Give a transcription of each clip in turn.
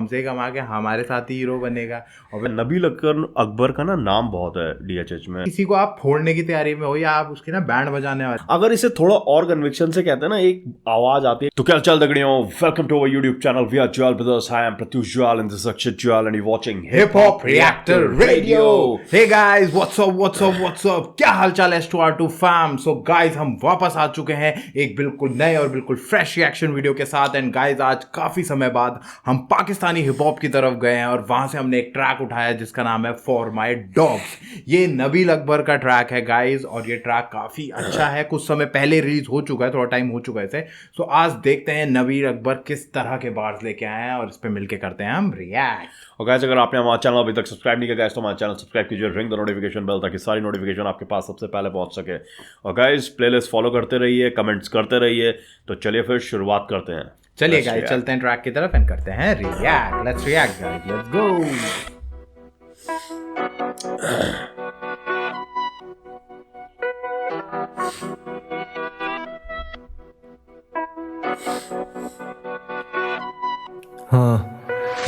हमसे कमा के हमारे साथ ही हीरो बनेगा। और नबील अकबर का ना नाम बहुत है डीएचएच में। किसी को आप फोड़ने की तैयारी में हो या आप उसकी ना बैंड बजाने वाले, अगर इसे थोड़ा और कन्विक्शन से कहते हैं ना, एक आवाज आती है, तो क्या चल दगड़ियों, welcome to our YouTube channel we are Jwal brothers, I am Pratyush Jwal and this is Akshit Jwal and you watching hip hop reactor radio. Hey guys, what's up, क्या हालचाल है S2R2 फैम। सो गाइस, हम वापस आ चुके हैं एक बिल्कुल नए और बिल्कुल फ्रेश रिएक्शन वीडियो के साथ। एंड गाइस, आज काफी समय बाद हम पाकिस्तानी हिप हॉप की तरफ गए हैं और वहां से हमने एक ट्रैक उठाया जिसका नाम है फॉर माई डॉग्स। ये नबील अकबर का ट्रैक है गाइस, और ये ट्रैक काफी अच्छा है। कुछ समय पहले रिलीज हो चुका है, थोड़ा टाइम हो चुका है इसे। सो आज देखते हैं नबील अकबर किस तरह के बार्स लेके आए हैं और इस पे मिलके करते हैं हम रिएक्ट। और गाइस, अगर आपने हमारा चैनल अभी तक सब्सक्राइब नहीं किया गाइस, तो हमारा चैनल सब्सक्राइब कीजिए, रिंग द नोटिफिकेशन बेल, ताकि सारी नोटिफिकेशन आपके पास सबसे पहले पहुंच सके। और गाइस, प्लेलिस्ट फॉलो करते रहिए, कमेंट्स करते रहिए। तो चलिए फिर शुरुआत करते हैं। चलिए गाइस, चलते हैं ट्रैक की तरफ एंड करते हैं react. Let's react guys, let's go. हाँ,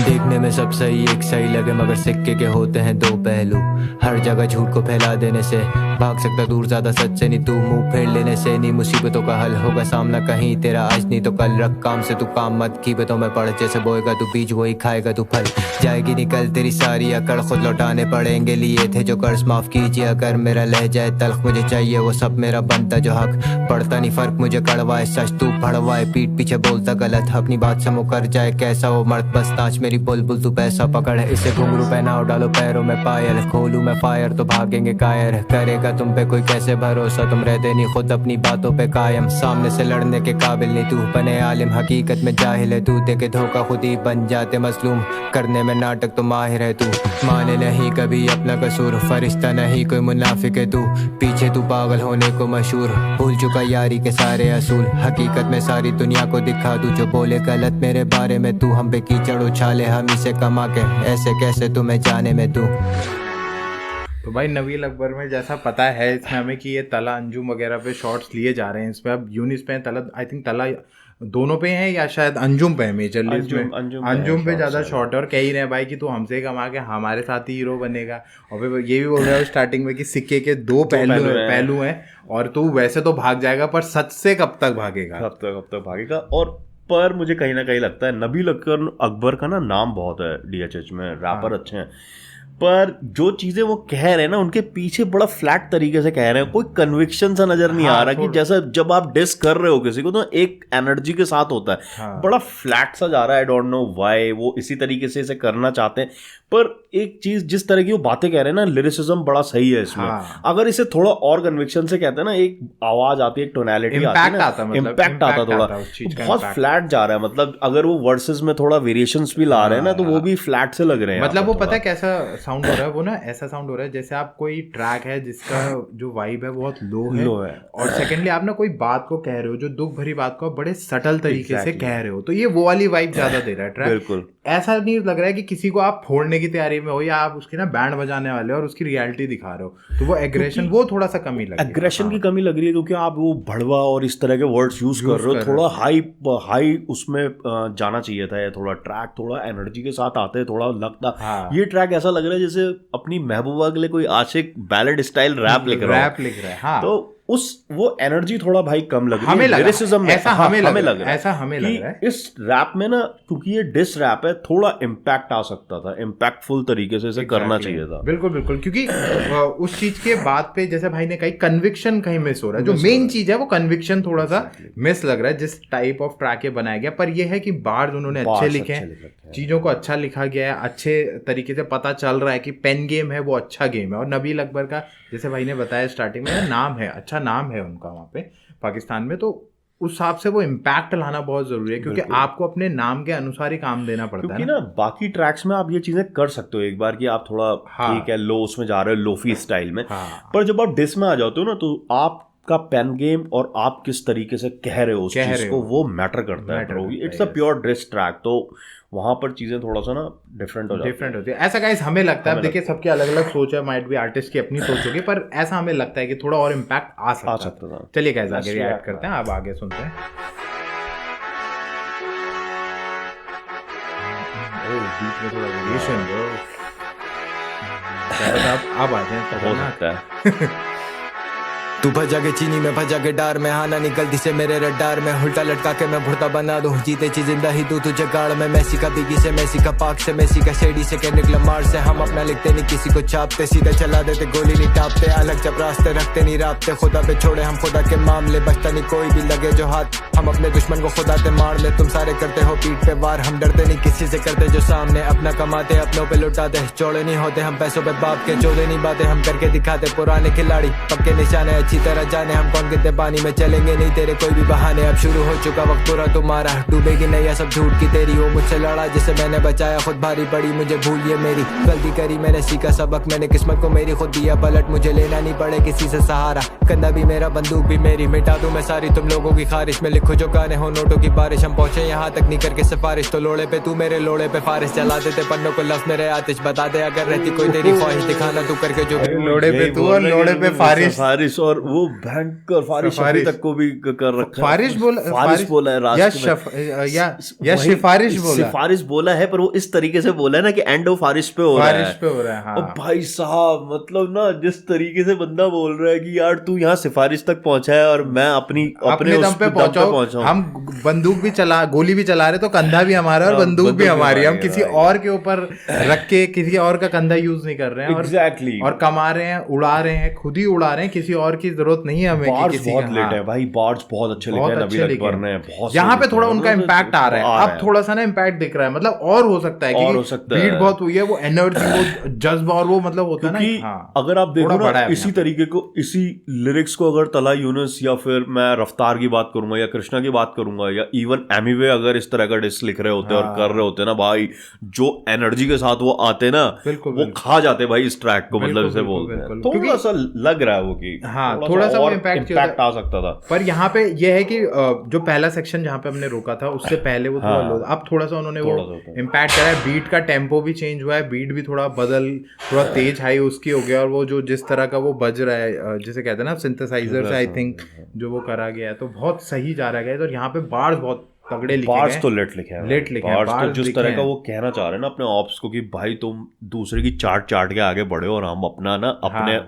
देखने में सब सही एक सही लगे, मगर सिक्के के होते हैं दो पहलू। हर जगह झूठ को फैला देने से भाग सकता दूर, ज्यादा सच से नहीं। तू मुंह फेर लेने से नहीं मुसीबतों का हल होगा सामना कहीं तेरा आज नहीं तो कल। रख काम से तू काम मत कीबतों में पड़, जैसे बोएगा तू बीज वही खाएगा तू फल। जाएगी निकल तेरी सारी अकड़, खुद लौटाने पड़ेंगे लिए थे जो कर्ज, माफ कीजिए अगर मेरा लह जाए तल्ख। मुझे चाहिए वो सब मेरा बनता जो हक, पड़ता नहीं फर्क मुझे कड़वाए सच तू भड़वाए, पीठ पीछे बोलता गलत। अपनी बात से मुकर जाए कैसा वो मर्द, बस नाच मेरी बुलबुल तू पैसा पकड़। इसे घुंघरू पहनाओ, डालो पैरों में पायल, खोलू मैं फायर तो भागेंगे कायर। करेगा तुम पे कोई कैसे भरोसा, तुम रहते नहीं खुद अपनी बातों पे कायम। सामने से लड़ने के काबिल नहीं तू, बने आलिम हकीकत में जाहिल है तू। देखे धोखा खुद ही बन जाते मसलूम, करने में नाटक तो माहिर है तू। माने नहीं कभी अपना कसूर, फरिश्ता नहीं कोई मुनाफिक है तू। पीछे तू पागल होने को मशहूर, भूल चुका यारी के सारे असूल। हकीकत में सारी दुनिया को दिखा दूं, जो बोले गलत मेरे बारे में तू। हम पे कीचड़ उछाले हम इसे कमा के, ऐसे कैसे तुम्हें जाने में तू। तो भाई नबील अकबर में जैसा पता है इसमें हमें कि ये तला अंजुम वगैरह पे शॉट्स लिए जा रहे हैं। इसमें अब यूनिस पे तला, आई थिंक तला दोनों पे हैं या शायद अंजुम पे है मेजरली। इसमें अंजुम पे ज्यादा शॉट है और कह ही रहे हैं भाई कि तू हमसे कमा के हमारे साथ ही हीरो बनेगा। और फिर ये भी बोल रहा है स्टार्टिंग में कि सिक्के के दो पहलू हैं और तू वैसे तो भाग जाएगा पर सच से कब तक भागेगा, कब तक भागेगा। और पर मुझे कहीं ना कहीं लगता है नबील अकबर का ना नाम बहुत है डीएचएच में, रैपर अच्छे हैं, पर जो चीजें वो कह रहे हैं ना उनके पीछे बड़ा फ्लैट तरीके से कह रहे हैं। कोई कन्विक्शन सा नजर नहीं आ रहा कि जैसा जब आप डिस कर रहे हो किसी को तो एक एनर्जी के साथ होता है। बड़ा फ्लैट सा जा रहा है। आई डोंट नो व्हाई वो इसी तरीके से इसे करना चाहते हैं। पर एक चीज, जिस तरह की वो बातें कह रहे हैं ना, लिरिसिज्म बड़ा सही है इसमें। अगर इसे थोड़ा और कन्विक्शन से कहते हैं ना, एक आवाज आती है, एक टोनैलिटी आती है ना, इम्पैक्ट आता थोड़ा। बहुत फ्लैट जा रहा है, मतलब अगर वो वर्सेस में थोड़ा वेरिएशंस भी ला रहे हैं ना तो वो भी फ्लैट से लग रहे हैं। मतलब वो पता है कैसा साउंड हो रहा है, वो ना ऐसा साउंड हो रहा है जैसे आप कोई ट्रैक है जिसका जो वाइब है बहुत लो है और सेकेंडली आप ना कोई बात को कह रहे हो, जो दुख भरी बात को बड़े सटल तरीके से कह रहे हो, तो ये वो वाली वाइब ज्यादा दे रहा है ट्रैक। बिल्कुल ऐसा नहीं लग रहा है कि किसी को आप फोड़ने की तैयारी में हो या आप उसकी ना बैंड बजाने वाले हो और उसकी रियलिटी दिखा रहे हो। तो वो एग्रेशन वो थोड़ा सा कमी लग रही है, एग्रेशन की कमी लग रही है, क्योंकि आप वो भड़वा और इस तरह के वर्ड्स यूज कर रहे हो। थोड़ा हाई उसमें जाना चाहिए था। थोड़ा ट्रैक थोड़ा एनर्जी के साथ आते, थोड़ा लगता। ये ट्रैक ऐसा लग रहा है जैसे अपनी महबूबा के लिए कोई आशिक बैलेड स्टाइल रैप लिख रहा है। तो वो एनर्जी थोड़ा भाई कम लग रही है। हमें लग रहा है इस रैप में ना, क्योंकि ये डिस रैप है, थोड़ा इम्पैक्ट आ सकता था, इम्पैक्टफुल तरीके से इसे करना चाहिए था। बिल्कुल क्योंकि उस चीज के बाद पे जैसे भाई ने कही कन्विक्शन कहीं मिस हो रहा है। जो मेन चीज है वो कन्विक्शन थोड़ा सा मिस लग रहा है जिस टाइप ऑफ ट्रैक ये बनाया गया। पर ये है कि बार्स उन्होंने अच्छे लिखे हैं, चीजों को अच्छा लिखा गया है, अच्छे तरीके से पता चल रहा है कि पेन गेम है वो अच्छा गेम है। और नबील अकबर का जैसे भाई ने बताया स्टार्टिंग में नाम है, अच्छा नाम है उनका वहाँ पे पाकिस्तान में, तो उस हिसाब से वो इम्पैक्ट लाना बहुत जरूरी है, क्योंकि आपको अपने नाम के अनुसार ही काम देना पड़ता है ना। बाकी ट्रैक्स में आप ये चीजें कर सकते हो एक बार कि आप थोड़ा ठीक है लो उसमें जा रहे हो, लोफी स्टाइल में। पर जब आप डिस में आ जाते हो ना, तो आपका पेन गेम और आप किस तरीके से कह रहे हो उस चीज को, वो मैटर करता है। It's a pure diss track, तो वहां पर चीजें थोड़ा सा ना डिफरेंट होती है। ऐसा गाइस हमें लगता है, देखिए सबकी अलग अलग सोच है, माइट भी आर्टिस्ट की अपनी सोच होगी, पर ऐसा हमें लगता है कि थोड़ा और इम्पैक्ट आ सकता था। चलिए गाइस आगे रिएक्ट करते हैं, अब आगे सुनते हैं। बीच में थोड़ा वेरिएशन ब्रो, अब आ जाए हो सकता है। तू भजा के चीनी में भजा के डार में, आना नहीं गलती से मेरे रडार में, उल्टा लटका के मैं भुड़ता बना दूं, जीते ची जिंदा ही तू तुझे गाड़ में। मैसी का बिगी से मैसी का पाक से, मैसी का शेडी से कैंड्रिक लमार से, हम अपना लिखते नहीं किसी को छापते, सीधा चला देते गोली नहीं टापते, अलग जब रास्ते रखते नहीं रापते, खुदा पे छोड़े हम खुदा के मामले, बचता नहीं कोई भी लगे जो हाथ, हम अपने दुश्मन को खुदा ते मार ले। तुम सारे करते हो पीठ पे वार, हम डरते नहीं किसी से, करते जो सामने, अपना कमाते अपनों पे लुटाते, चौड़े नहीं होते हम पैसों पे बाप के, चौड़े नहीं बातें हम करके दिखाते, पुराने खिलाड़ी पक्के निशाने अच्छी तरह जाने, हम कौन कितने पानी में चलेंगे नहीं तेरे कोई भी बहाने, अब शुरू हो चुका वक्त पूरा तुम्हारा, डूबेगी नैया सब झूठ की तेरी, हो मुझसे लड़ा जिसे मैंने बचाया, खुद भारी पड़ी मुझे भूल ये मेरी गलती करी, मैंने सीखा सबक, मैंने किस्मत को मेरी खुद दिया पलट, मुझे लेना नहीं पड़े किसी से सहारा, कंधा भी मेरा बंदूक भी मेरी, मिटा दूं मैं सारी तुम लोगों की खारिश में, लिखो जो गाने हो नोटों की बारिश, हम पहुंचे यहाँ तक नहीं करके सिफारिश, तो लोड़े पे तू मेरे लोड़े पे फारिश, चला देते पन्नों को लफ्ज मेरे आतिश, बता दे अगर रहती कोई तेरी ख्वाहिश, दिखाना तू करके जो लोड़े पे तू और लोड़े पे फारिश, फारिश, और वो भयंकर फारिश अभी तक को भी कर रखा है, फारिश बोला है या सिफारिश बोला, सिफारिश बोला है, पर वो इस तरीके से बोला है ना कि एंड ऑफ फारिश पे हो रहा है। हाँ। और भाई साहब मतलब ना जिस तरीके से बंदा बोल रहा है कि यार तू यहाँ सिफारिश तक पहुंचा है और मैं अपने दम पे पहुंचा, हम बंदूक भी चला, गोली भी चला रहे, तो कंधा भी हमारा और बंदूक भी हमारी, हम किसी और के ऊपर रख के किसी और का कंधा यूज नहीं कर रहे हैं, एग्जैक्टली, और कमा रहे हैं, उड़ा रहे हैं, खुद ही उड़ा रहे हैं, किसी और की जरूरत नहीं है हमें। बहुत लेट है भाई, बार्ड्स बहुत अच्छे लिखे हैं नबील अकबर ने, बहुत यहाँ पे थोड़ा उनका इम्पैक्ट आ रहा है, अब थोड़ा सा ना इम्पैक्ट दिख रहा है, मतलब और हो सकता है कि भीड़ बहुत हुई है, वो एनर्जी, वो जज्बा, और वो मतलब होता है ना, अगर आप देखो ना इसी तरीके को, इसी लिरिक्स को अगर तला यूनुस या फिर मैं रफ्तार की बात करूंगा या कृष्णा की बात करूंगा या इवन एमीवे अगर इस तरह का डिस लिख रहे होते और कर रहे होते ना भाई, जो एनर्जी के साथ वो आते ना, वो खा जाते भाई इस ट्रैक को, मतलब इसे बोलते हैं, थोड़ा सा लग रहा है वो कि थोड़ा सा इम्पैक्ट आ सकता था। पर यहाँ पे ये है कि जो पहला सेक्शन जहाँ पे हमने रोका था उससे पहले वो थोड़ा लो, अब थोड़ा सा उन्होंने वो इम्पैक्ट करा है, बीट का टेम्पो भी चेंज हुआ है, बीट भी थोड़ा थोड़ा तेज हाई उसकी हो गया, और वो जो जिस तरह का वो बज रहा है जिसे कहते हैं ना सिंथेसाइजर से, आई थिंक जो वो करा गया है, तो बहुत सही जा रहा है, और यहाँ पे बार्स बहुत तगड़े लिखे हैं, तो लेट लिखे हैं, तो जिस तरह का वो कहना चाह रहे हैं ना अपने ऑप्स को कि भाई तुम दूसरे की चाट के आगे बढ़े और हम अपना ना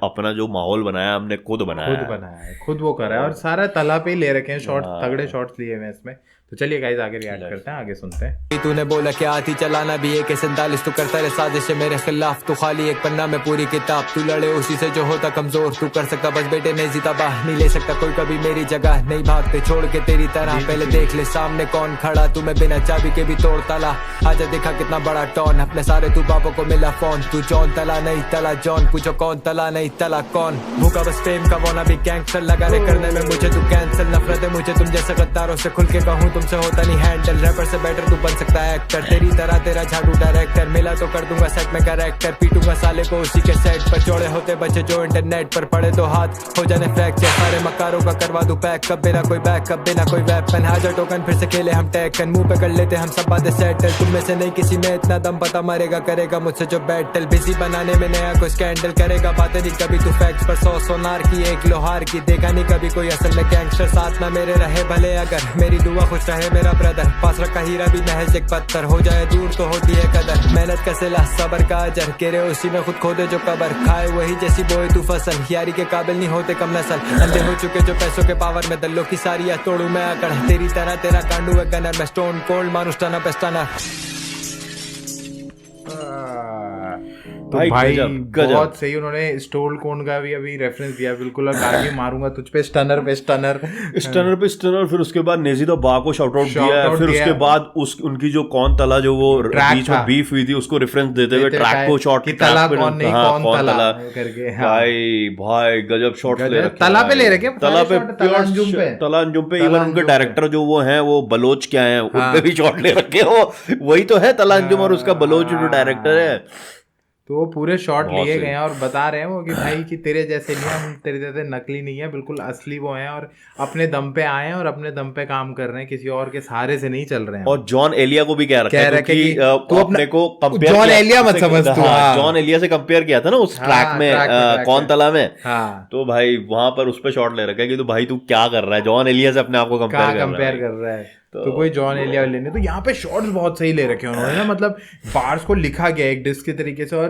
अपना जो माहौल बनाया हमने खुद बनाया है, खुद वो करा है, और सारा तला पे ही ले रखे हैं शॉट, तगड़े शॉट्स लिए हुए इसमें। तो चलिए गाइस आगे रिएक्ट करते हैं, आगे सुनते हैं। तूने बोला क्या आती चलाना भी एक 47, तू करता रहे साजिश मेरे खिलाफ, तू खाली एक पन्ना में पूरी किताब, तू लड़े उसी से जो होता कमजोर, तू कर सकता बस बेटे नहीं जीता बाह, नहीं ले सकता कोई कभी मेरी जगह, नहीं भागते छोड़ के तेरी तरह, पहले देख ले सामने कौन खड़ा, तू मैं बिना चाबी के भी तोड़ ताला, आजा देखा कितना बड़ा टॉन, अपने सारे तू बापों को मिला फोन, तू जॉन तला नहीं तला जॉन, पूछो कौन तला नहीं तला कौन, भूखा बस फेम का वाना भी गैंगस्टर, लगाने करने में मुझे तू कैंसल, नफरत है मुझे तुम जैसे गद्दारों से, खुल के कहूँ तुमसे होता नहीं हैंडल, रैपर से बेटर तू बन सकता है एक्टर, तेरी तरह तेरा झाड़ू डायरेक्टर, मिला तो कर दूंगा सेट में कैरेक्टर, पीटूंगा साले को उसी के सेट पर, चौड़े होते बच्चे जो इंटरनेट पर पड़े तो हाथ हो जाने फ्रैक्चर, सारे मकारों का करवा दूं पैक, कब बिना कोई बैक कब बिना कोई वेपन, हाजा टोकन फिर से खेले हम टैकन, मुंह पे कर लेते हम सब बातें सेटल, तुम में से नहीं किसी में इतना दम, पता मरेगा करेगा मुझसे जो बैटल, बिजी बनाने में नया कोई स्कैंडल करेगा, बातें नहीं कभी तू फैक्ट्स पर 100 सोनार की एक लोहार की, देखा नहीं कभी कोई असल में गैंगस्टर, साथ ना मेरे रहे भले अगर मेरी दुआ खुश रहे मेरा ब्रदर, पास रखा हीरा भी महज एक पत्थर, हो जाए दूर तो होती है कदर, मेहनत का सिला सबर का अजर, केरे उसी में खुद खोदे जो कबर, खाए वही जैसी बोए तू फसल, यारी के काबिल नहीं होते कम नसल, अंधे हो चुके जो पैसों के पावर में, दल्लों की सारी या तोड़ू मैं अकड़, तेरी तरह तेरा कांडू है गनर, मैं स्टोन कोल्ड मानुष टना पेस्टाना। तो भाई बहुत सही, उन्होंने स्टोल कोन का भी अभी रेफरेंस दिया बिल्कुल, और आगे मारूंगा तुझ पे स्टनर पे स्टनर, फिर उसके बाद नेजिदा बा को शाउट आउट दिया है, फिर उसके बाद उनकी जो कौन तला जो वो बीच में बीफ हुई थी उसको रेफरेंस देते हुए ट्रैक को शॉट तला कौन नहीं कौन तला करके, भाई गजब शॉट ले रखे, तला पे ले रखे, तला अंजुम पे, इवन उनके डायरेक्टर जो वो हैं वो बलोच क्या है उन पे भी शॉट ले रखे, वो वही तो है तला अंजुम और उसका बलोच जो डायरेक्टर है, तो वो पूरे शॉट लिए गए हैं और बता रहे हैं वो कि भाई कि तेरे जैसे नहीं, हम तेरे जैसे नकली नहीं है, बिल्कुल असली वो हैं, और अपने दम पे आए हैं और अपने दम पे काम कर रहे हैं, किसी और के सहारे से नहीं चल रहे हैं। और जॉन एलिया को भी कह रखा है कि तू अपने को कंपेयर, जॉन एलिया मत समझ तू, जॉन एलिया से कंपेयर किया था ना उस ट्रैक में कौन तला में, तो भाई वहां पर उस पे शॉट ले रखा है कि तू भाई तू क्या कर रहा है, जॉन एलिया से अपने आप को कंपेयर कर रहा है। तो कोई जॉन एलिया लेने, तो यहाँ पे शॉट्स बहुत सही ले रखे हैं उन्होंने ना, मतलब बार्स को लिखा गया एक डिस्क के तरीके से, और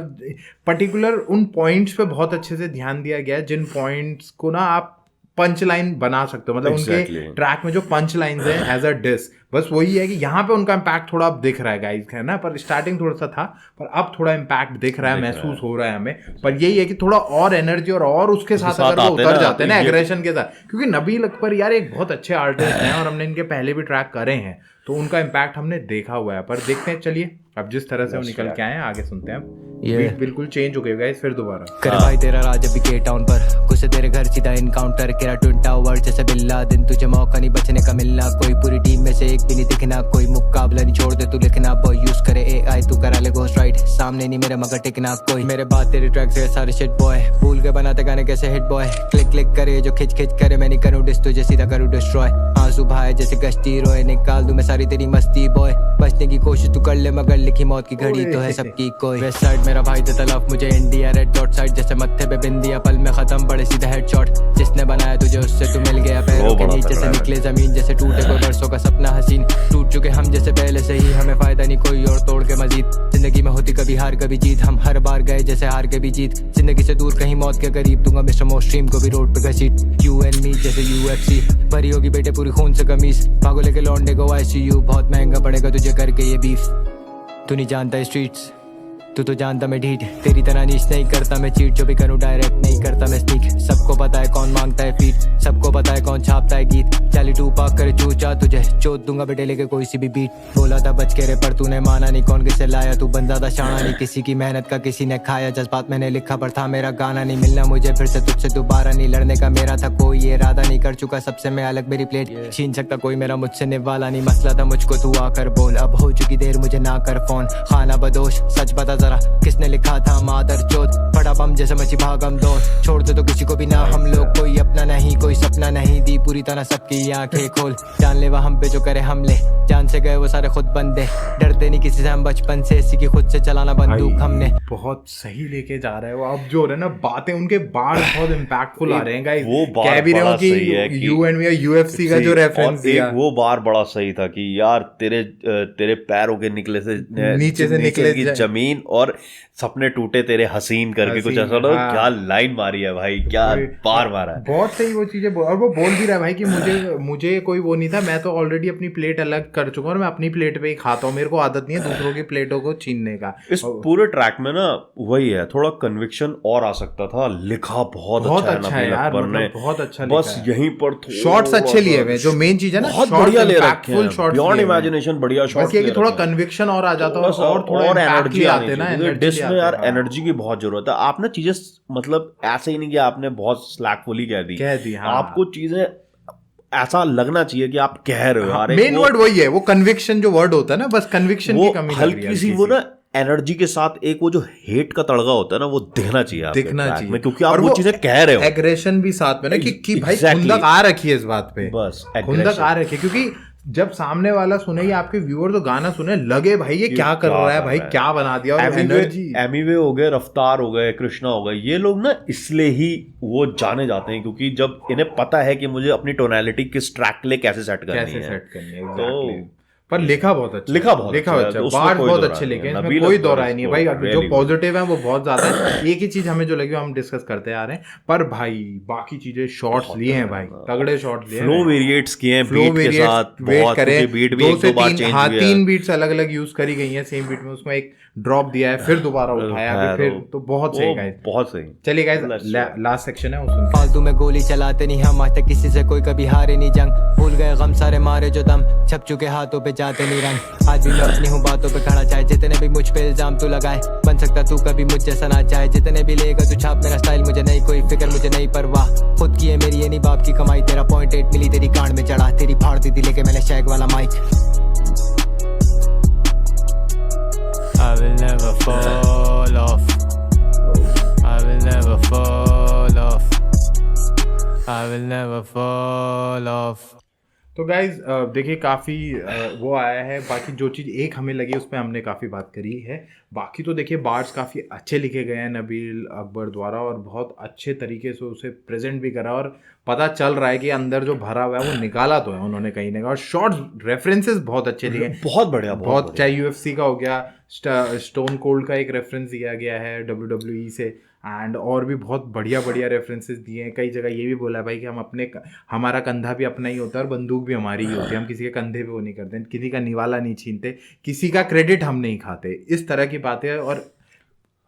पर्टिकुलर उन पॉइंट्स पे बहुत अच्छे से ध्यान दिया गया है जिन पॉइंट्स को ना आप पंच लाइन बना सकते हो, मतलब उनके ट्रैक में जो पंच लाइन्स हैं एज अ डिस्क, बस वही है कि यहाँ पे उनका इम्पैक्ट थोड़ा अब दिख रहा है गाइस, है ना, पर स्टार्टिंग थोड़ा सा था, पर अब थोड़ा इम्पैक्ट दिख रहा है, महसूस हो रहा है हमें। पर यही है कि थोड़ा और एनर्जी और उसके साथ अगर वो उतर जाते हैं ना एग्रेशन के साथ, क्योंकि नबील अकबर यार एक बहुत अच्छे आर्टिस्ट हैं और हमने इनके पहले भी ट्रैक करे हैं, तो उनका इम्पैक्ट हमने देखा हुआ है। पर देखते हैं, चलिए अब जिस तरह से वो निकल के आए हैं आगे सुनते हैं। बीट बिल्कुल चेंज हो गई गाइस, फिर दोबारा कर भाई तेरा राज अभी के टाउन पर, कुछ तेरे घर सीधा इनकाउंटर, केरा ट्विन टावर जैसे बिल्ला दिन, तुझे मौका नहीं बचने का मिलना, कोई पूरी टीम में से एक भी नहीं दिखना, कोई मुकाबला नहीं छोड़ दे तू लिखना, बॉय यूज करे AI तू करा ले घोस्ट राइट, सामने नहीं मेरे मगर टिकना कोई, मेरे बात तेरी ट्रैक से सारे शिट बॉय, भूल के बनाते गाने कैसे हिट बॉय, क्लिक क्लिक करे जो खिच खिच करे, मैं नहीं करूँ डिस तुझे सीधा करूँ डिस्ट्रॉय, आंसू भाई जैसे गश्ती रोए, निकाल दूं मैं सारी तेरी मस्ती बॉय, बचने की कोशिश तू कर ले मगर लिखी मौत की घड़ी तो है सबकी कोई, वेस्ट साइड मेरा भाई देता लव मुझे इंडिया, रेड डॉट साइड जैसे मत्थे पे बिंदिया, पल में खत्म बड़े सीधा हेडशॉट, जिसने बनाया तुझे उससे तू मिल गया, पैरों के नीचे से निकले जमीन जैसे टूटे कोई बरसों का सपना हसीन, टूट चुके हम जैसे पहले से ही, हमें फायदा नहीं कोई और तोड़ के मजीद, जिंदगी में होती कभी हार कभी जीत, हम हर बार गए जैसे हार के भी जीत, जिंदगी से दूर कहीं मौत के करीब, दूंगा मिस्टर मोस्ट्रीम को भी रोड पे घसीट, यू एंड मी जैसे UFC, भरी होगी बेटे पूरी खून से कमीज, भागो लेके लौंडे को ICU, बहुत महंगा पड़ेगा तुझे करके ये बीफ, तू नहीं जानता स्ट्रीट्स, तू तो जानता मैं ढीठ, तेरी तरह नीच नहीं करता मैं चीट, जो भी करूँ डायरेक्ट नहीं करता मैं स्नीक, सबको पता है कौन मांगता है फीट, सबको पता है कौन छापता है गीत, चाली टू पाक करे चूचा तुझे चोट दूंगा बेटे लेके कोई सी भी बीट, बोला था बच के रे पर तूने माना नहीं, कौन किसे लाया तू बंदा था शाना नहीं, किसी की मेहनत का किसी ने खाया, जज्बात मैंने लिखा पर था मेरा गाना नहीं, मिलना मुझे फिर से तुझसे दोबारा नहीं, लड़ने का मेरा था कोई इरादा नहीं, कर चुका सबसे मैं अलग मेरी प्लेट, छीन सकता कोई मेरा मुझसे निवाला नहीं, मसला था मुझको तू आकर बोल, अब हो चुकी देर मुझे ना कर फोन, खाना बदोश सच बता जरा किसने लिखा था मादर चोद, बड़ा बम जैसे मची भागम दौड़, छोड़ दे तो किसी को भी ना हम लोग, कोई अपना नहीं कोई सपना नहीं, दी पूरी तरह सबकी आंखें खोल, जानलेवा हम पे जो करे हमले, जान से गए वो सारे खुद बंदे, डरते नहीं किसी से हम बचपन से, इसी की खुद से चलाना बंदूक हमने, बहुत सही लेके जा रहा है वो। अब जो हो रहा है ना बातें, उनके बार बहुत इम्पैक्टफुल आ रहे हैं गाइस, वो कह भी रहे हो कि यू एंड मी UFC का जो रेफरेंस दिया, वो बार बड़ा सही था कि यार तेरे पैरों के निकले से नीचे से निकले की जमीन और सपने टूटे तेरे हसीन करके कुछ ऐसा ना, क्या लाइन मारी है भाई, क्या बार मारा है, बहुत सही वो चीजें, और वो बोल भी रहा है भाई कि मुझे कोई वो नहीं था, मैं तो ऑलरेडी अपनी प्लेट अलग कर चुका हूँ और मैं अपनी प्लेट पे ही खाता हूँ, मेरे को आदत नहीं है दूसरों की प्लेटों को छीनने का। इस पूरे ट्रैक में ना वही है, थोड़ा कन्विक्शन और आ सकता था, लिखा बहुत अच्छा है यार, बहुत अच्छा, बस यहीं पर शॉट्स अच्छे लिए हुए, जो मेन चीज है ना, बहुत बढ़िया ले रखे हैं, बियॉन्ड इमेजिनेशन बढ़िया शॉट्स, थोड़ा कन्विक्शन और आ जाता और थोड़ा एनर्जी आते ना, डिस्क में यार एनर्जी की बहुत जरूरत है, आपने चीजें मतलब ऐसे ही नहीं कि आपने बहुत स्लैकफुली कह दी, आपको चीजें ऐसा लगना चाहिए कि आप कह रहे हो, मेन वर्ड वही है, वो कन्विक्शन जो वर्ड होता है ना, बस कन्विक्शन की कमी, हल्की सी वो ना एनर्जी के साथ एक वो जो हेट का तड़का होता है ना, वो दिखना चाहिए क्योंकि आप वो चीजें कह रहे हो, एग्रेशन भी साथ में ना कि भाई खुंदक आ रखी है इस बात पे, बस खुंदक आ रखी है, क्योंकि जब सामने वाला सुने या आपके व्यूअर तो गाना सुने लगे भाई ये क्या कर रहा है भाई, क्या बना दिया, और एनर्जी, एमिवे हो गए, रफ्तार हो गए, कृष्णा हो गए, ये लोग ना इसलिए ही वो जाने जाते हैं क्योंकि जब इन्हें पता है कि मुझे अपनी टोनैलिटी किस ट्रैक के लिए कैसे सेट करनी है, तो पर लिखा बहुत अच्छा, बार बहुत अच्छे लिखे हैं, इसमें कोई दौरा नहीं है भाई, जो पॉजिटिव है वो बहुत ज्यादा है, एक ही चीज हमें जो लगी हम डिस्कस करते आ रहे हैं, पर भाई बाकी चीजें शॉट्स लिए हैं भाई, तगड़े शॉट्स लिए हैं, फ्लो वेरिएट्स किए हैं, बीट के साथ बहुत कुछ, बीट भी एक दो बार चेंज हुआ है, 3 बीट्स अलग अलग यूज करी गई हैं सेम बीट में, उसमें एक ड्रॉप दिया है फिर दोबारा उठाया फिर, तो बहुत सही गाइस, बहुत सही। चलिए गाइस लास्ट सेक्शन है उसमें, फालतू में गोली चलाते नहीं हम, आज तक किसी से कोई कभी हारे नहीं जंग, भूल गए गम सारे मारे जो दम, छप चुके हाथों पे जाते नहीं रंग, आज भी मैं अपनी हूँ बातों पे खड़ा, चाहे जितने भी मुझ पे इल्जाम तू लगाए, बन सकता तू कभी मुझ जैसा ना, चाहे जितने भी लेगा तू छाप मेरा स्टाइल, मुझे नहीं कोई फिक्र मुझे नहीं परवाह, खुद की है मेरी ये नहीं बाप की कमाई, तेरा 0.8 मिली तेरी कांड में चढ़ा, तेरी फाड़ दी थी लेके मैंने शैग वाला mic, I will never fall off, I will never fall off, I will never fall off. तो गाइज देखिए काफ़ी वो आया है। बाकी जो चीज़ एक हमें लगी उस पर हमने काफ़ी बात करी है। बाकी तो देखिए बार्ड्स काफ़ी अच्छे लिखे गए हैं नबील अकबर द्वारा, और बहुत अच्छे तरीके से उसे प्रेजेंट भी करा, और पता चल रहा है कि अंदर जो भरा हुआ है वो निकाला तो है उन्होंने कहीं ना कहीं। और शॉर्ट्स रेफरेंसेस बहुत अच्छे दिए, बहुत बढ़िया, बहुत चाहे UFC का हो गया, स्टोन कोल्ड का एक रेफरेंस दिया गया है WWE से, एंड और भी बहुत बढ़िया बढ़िया रेफरेंसेस दिए हैं। कई जगह ये भी बोला है भाई कि हमारा कंधा भी अपना ही होता है और बंदूक भी हमारी ही होती है, हम किसी के कंधे पे वो नहीं करते, किसी का निवाला नहीं छीनते, किसी का क्रेडिट हम नहीं खाते, इस तरह की बातें। और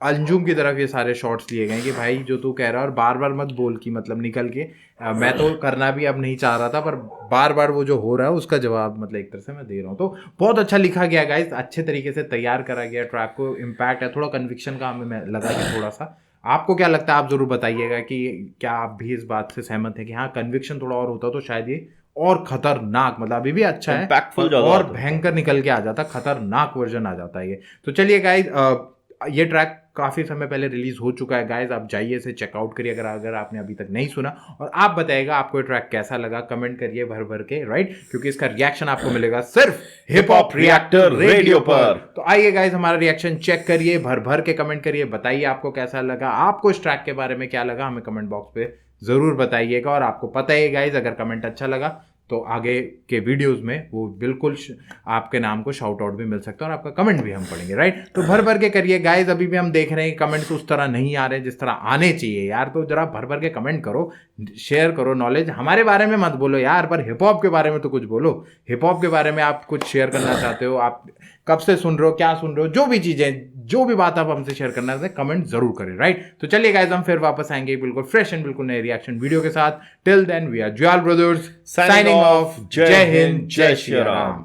अंजुम की तरफ ये सारे शॉट्स लिए गए कि भाई जो तू कह रहा है और बार बार मत बोल कि मतलब निकल के मैं तो करना भी अब नहीं चाह रहा था, पर बार बार वो जो हो रहा है उसका जवाब मतलब एक तरह से मैं दे रहा हूँ। तो बहुत अच्छा लिखा गया गाइस, अच्छे तरीके से तैयार करा गया ट्रैक को, इम्पैक्ट है, थोड़ा कन्विक्शन का हमें लगा कि थोड़ा सा। आपको क्या लगता है, आप जरूर बताइएगा कि क्या आप भी इस बात से सहमत है कि हाँ कन्विक्शन थोड़ा और होता तो शायद ये और खतरनाक, मतलब अभी भी अच्छा है Impactful और ज्यादा भयंकर निकल के आ जाता, खतरनाक वर्जन आ जाता है ये। तो चलिए गाइस, ये ट्रैक काफ़ी समय पहले रिलीज हो चुका है गाइज, आप जाइए इसे चेकआउट करिए अगर आपने अभी तक नहीं सुना, और आप बताइएगा आपको ये ट्रैक कैसा लगा, कमेंट करिए भर भर के, राइट, क्योंकि इसका रिएक्शन आपको मिलेगा सिर्फ हिप हॉप रिएक्टर रेडियो पर। तो आइए गाइज हमारा रिएक्शन चेक करिए, भर भर के कमेंट करिए, बताइए आपको कैसा लगा, आपको इस ट्रैक के बारे में क्या लगा, हमें कमेंट बॉक्स पे जरूर बताइएगा। और आपको पता है गाइज, अगर कमेंट अच्छा लगा तो आगे के वीडियोस में वो बिल्कुल आपके नाम को शाउट आउट भी मिल सकता है और आपका कमेंट भी हम पढ़ेंगे, राइट। तो भर भर के करिए गाइज, अभी भी हम देख रहे हैं कमेंट्स उस तरह नहीं आ रहे जिस तरह आने चाहिए यार, तो जरा भर भर के कमेंट करो, शेयर करो नॉलेज, हमारे बारे में मत बोलो यार, पर हिप हॉप के बारे में तो कुछ बोलो, हिप हॉप के बारे में आप कुछ शेयर करना चाहते हो, आप कब से सुन रहे हो, क्या सुन रहे हो, जो भी चीजें, जो भी बात आप हमसे शेयर करना है कमेंट जरूर करें, राइट। तो चलिए गाइज हम फिर वापस आएंगे बिल्कुल फ्रेश एंड बिल्कुल नए रिएक्शन वीडियो के साथ। Till then we are Jwal brothers signing off. जय हिंद, जय श्री राम।